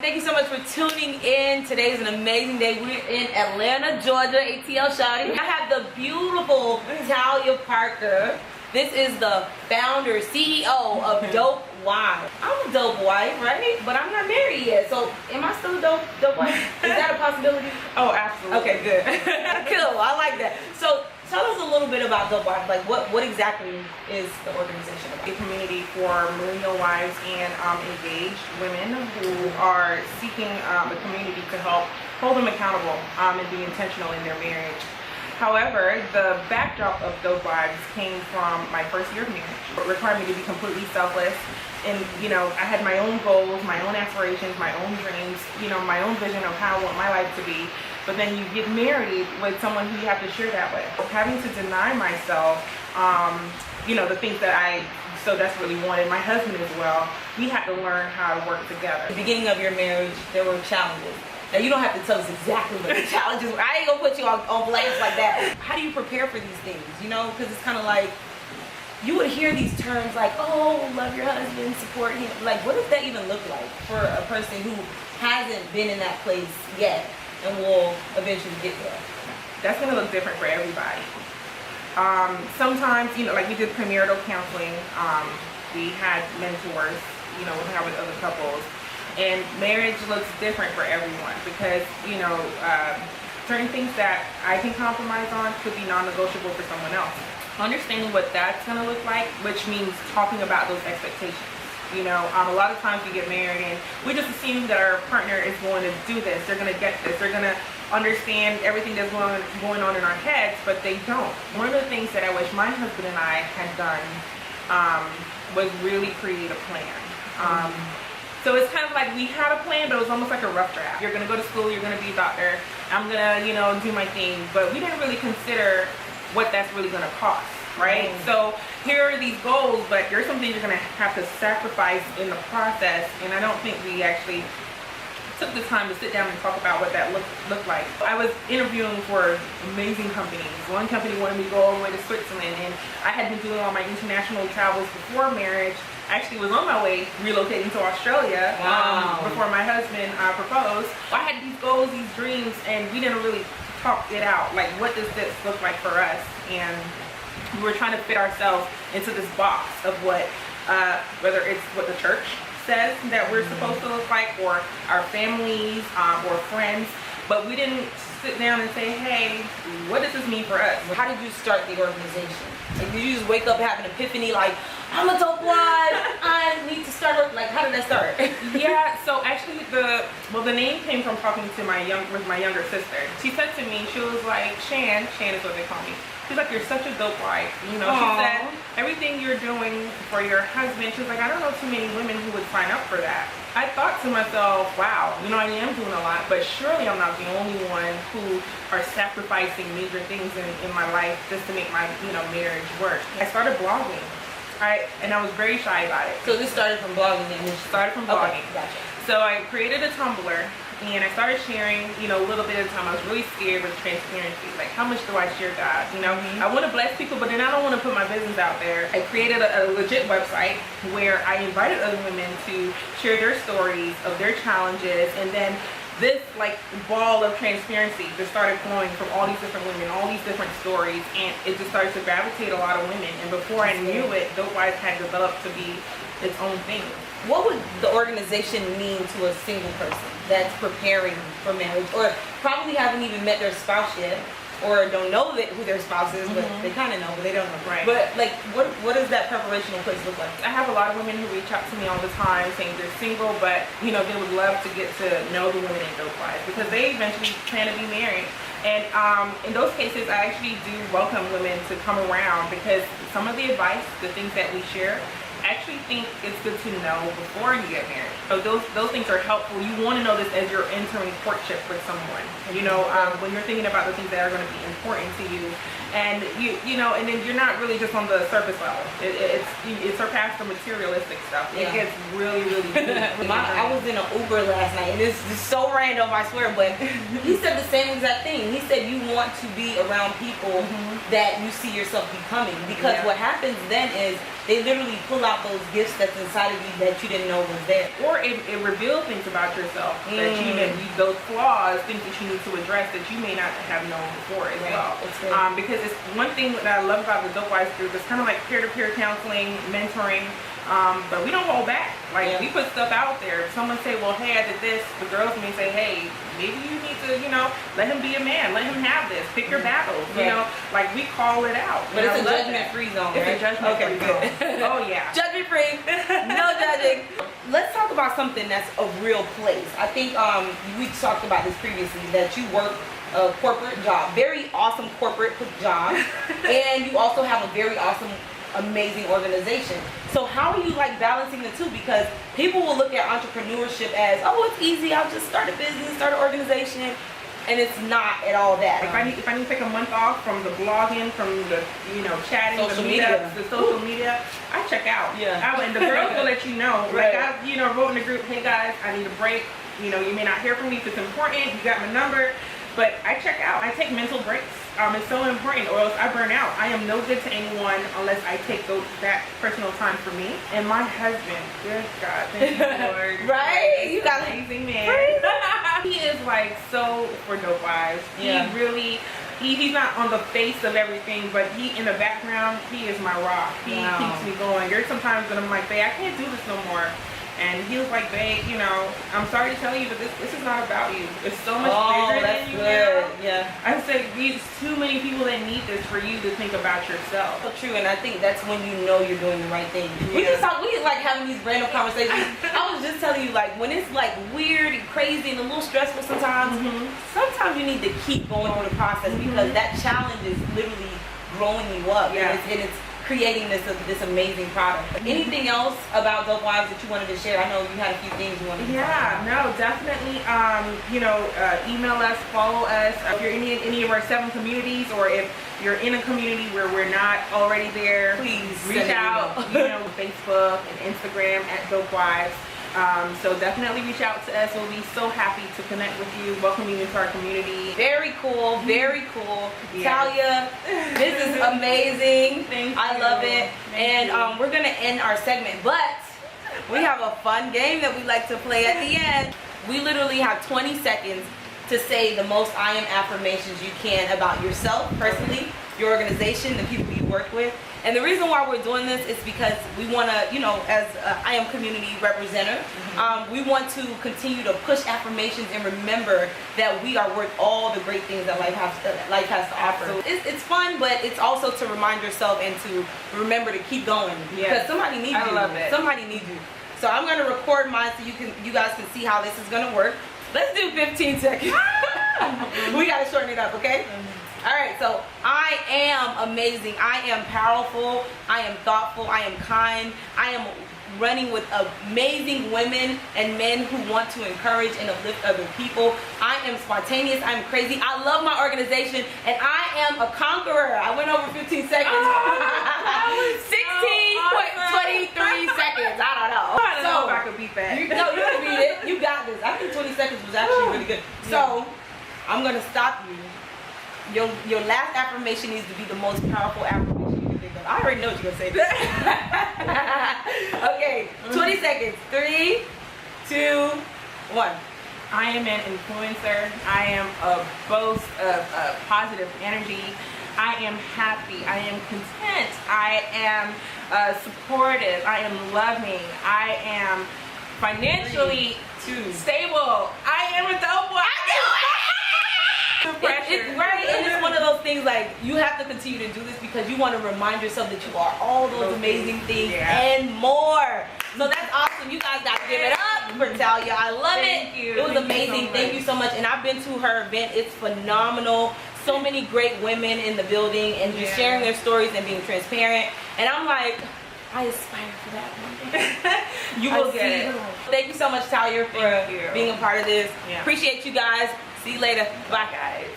Thank you so much for tuning in. Today is an amazing day. We're in Atlanta, Georgia, ATL Shawty. I have the beautiful Talya Parker. This is the founder, CEO of Dope Wife. I'm a dope wife, right? But I'm not married yet. So am I still a dope wife? Is that a possibility? Oh, absolutely. Okay, good. Cool. I like that. So tell us a little bit about Dope Wife. Like what exactly is the organization about? A community for millennial wives and engaged women who are seeking a community to help hold them accountable and be intentional in their marriage. However, the backdrop of Dope Wives came from my first year of marriage. It required me to be completely selfless. And, you know, I had my own goals, my own aspirations, my own dreams, you know, my own vision of how I want my life to be. But then you get married with someone who you have to share that with. Having to deny myself, you know, the things that I so desperately wanted, my husband as well, we had to learn how to work together. At the beginning of your marriage, there were challenges. Now, you don't have to tell us exactly what the challenges were. I ain't gonna put you on blast like that. How do you prepare for these things? You know, because it's kind of like, you would hear these terms like, oh, love your husband, support him. Like, what does that even look like for a person who hasn't been in that place yet and will eventually get there? That's gonna look different for everybody. Sometimes, you know, like we did premarital counseling. We had mentors, you know, working out with other couples. And marriage looks different for everyone because, you know, certain things that I can compromise on could be non-negotiable for someone else. Understanding what that's going to look like, which means talking about those expectations. You know, a lot of times we get married and we just assume that our partner is going to do this, they're going to get this, they're going to understand everything that's going on in our heads, but they don't. One of the things that I wish my husband and I had done was really create a plan. So it's kind of like we had a plan, but it was almost like a rough draft. You're gonna go to school, you're gonna be a doctor, I'm gonna, you know, do my thing. But we didn't really consider what that's really gonna cost, right? So here are these goals, but there's some things you're gonna have to sacrifice in the process. And I don't think we actually took the time to sit down and talk about what that looked like. I was interviewing for amazing companies. One company wanted me to go all the way to Switzerland, and I had been doing all my international travels before marriage. I actually was on my way relocating to Australia before my husband proposed. I had these goals, these dreams, and we didn't really talk it out. Like, what does this look like for us? And we were trying to fit ourselves into this box of what, whether it's what the church says that we're supposed to look like, or our families, or friends. But we didn't sit down and say, hey, what does this mean for us? How did you start the organization? Like, did you just wake up and have an epiphany like, I'm a dope wife, I need to start working? Like, how did that start? Yeah, so actually the name came from talking to my younger sister. She said to me, she was like, Shan is what they call me. She's like, you're such a dope wife. You know, she said, everything you're doing for your husband, she was like, I don't know too many women who would sign up for that. I thought to myself, wow, you know, I am doing a lot, but surely I'm not the only one who are sacrificing major things in my life just to make my, you know, marriage work. I started blogging. And I was very shy about it. So this started from blogging then? Started from blogging. Okay, gotcha. So I created a Tumblr, and I started sharing, you know, a little bit at a time. I was really scared with transparency. Like, how much do I share, God? You know, I want to bless people, but then I don't want to put my business out there. I created a legit website where I invited other women to share their stories of their challenges, and then this like ball of transparency just started flowing from all these different women, all these different stories, and it just started to gravitate a lot of women. And before I knew it, Dope Wives had developed to be its own thing. What would the organization mean to a single person that's preparing for marriage, or probably haven't even met their spouse yet, or don't know who their spouse is, but they kind of know, but they don't know. Right. But like, what does that preparational place look like? I have a lot of women who reach out to me all the time saying they're single, but you know, they would love to get to know the women in Dope Wives because they eventually plan to be married. And in those cases, I actually do welcome women to come around because some of the advice, the things that we share, I actually think it's good to know before you get married. So those things are helpful. You want to know this as you're entering courtship with someone. You know, when you're thinking about the things that are going to be important to you. and you know, and then you're not really just on the surface level. It surpassed the materialistic stuff. It gets really deep. I was in an Uber last night, and this is so random, I swear, but he said the same exact thing. He said you want to be around people that you see yourself becoming, because what happens then is they literally pull out those gifts that's inside of you that you didn't know was there. Or it reveals things about yourself that those flaws, things that you need to address that you may not have known before as well. Because it's one thing that I love about the Dope Wives group. It's kind of like peer-to-peer counseling, mentoring. But we don't hold back. Like we put stuff out there. If someone say, well, hey, I did this, the girls may say, hey, maybe you need to, you know, let him be a man, let him have this, pick your battles, you know, like we call it out. But it's a judgment-free zone, right? It's a judgment-free zone. Oh yeah. Judgment-free, no judging. Let's talk about something that's a real place. I think we talked about this previously, that you work a corporate job, very awesome corporate job, and you also have a very awesome, amazing organization. So how are you like balancing the two? Because people will look at entrepreneurship as, oh, it's easy, I'll just start a business, start an organization, and it's not at all that. If I need to take a month off from the blogging, from the chatting, social the media, the social media, I check out. And the girls will let you know. Like I wrote in the group, hey guys, I need a break. You know, you may not hear from me if it's important. You got my number, but I check out. I take mental breaks. It's so important, or else I burn out. I am no good to anyone unless I take that personal time for me. And my husband, good God, thank you, Lord. Right? You got an amazing man. He is like so for Dope Wives. He really, he's not on the face of everything, but he in the background, he is my rock. He keeps me going. There's sometimes that I'm like, babe, I can't do this no more. And he was like, babe, you know, I'm sorry to tell you, but this is not about you. It's so much bigger than you. I said, there's too many people that need this for you to think about yourself. So true, and I think that's when you know you're doing the right thing. We like having these random conversations. I was just telling you, like, when it's like weird and crazy and a little stressful sometimes, sometimes you need to keep going through the process, because that challenge is literally growing you up, and it's creating this amazing product. Anything else about Dope Wives that you wanted to share? I know you had a few things you wanted to share. No, definitely. Email us, follow us. If you're in any of our 7 communities, or if you're in a community where we're not already there, please reach out. Facebook and Instagram at Dope Wives. So definitely reach out to us. We'll be so happy to connect with you, welcome you into our community. Very cool, very cool. Talya, this is amazing. I love it. And we're gonna end our segment, but we have a fun game that we like to play at the end. We literally have 20 seconds to say the most I am affirmations you can about yourself personally, your organization, the people you work with. And the reason why we're doing this is because we want to, as I am community representative, we want to continue to push affirmations and remember that we are worth all the great things that life has to offer. So it's fun, but it's also to remind yourself and to remember to keep going, because somebody needs you. I love it. Somebody needs you. So I'm going to record mine so you guys can see how this is going to work. Let's do 15 seconds. We got to shorten it up, okay? All right, so I am amazing. I am powerful. I am thoughtful. I am kind. I am running with amazing women and men who want to encourage and uplift other people. I am spontaneous. I'm crazy. I love my organization, and I am a conqueror. I went over 15 seconds. 16.23 seconds. I don't know. I don't know if I could beat that. You can beat it. You got this. I think 20 seconds was actually really good. So I'm going to stop you. Your last affirmation needs to be the most powerful affirmation you can think of. I already know what you're going to say. Okay, 20 seconds. 3, 2, 1. I am an influencer. I am a boast of positive energy. I am happy. I am content. I am supportive. I am loving. I am financially stable. I am a dope one. It's right, and it's one of those things like you have to continue to do this because you want to remind yourself that you are all those amazing things and more. So that's awesome. You guys got to give it up for Talya. I love it. It was amazing. Thank you so much. And I've been to her event. It's phenomenal. So many great women in the building and just sharing their stories and being transparent. And I'm like, I aspire for that one day. You will get it. Thank you so much, Talya, for being a part of this. Appreciate you guys. See you later. Bye, guys.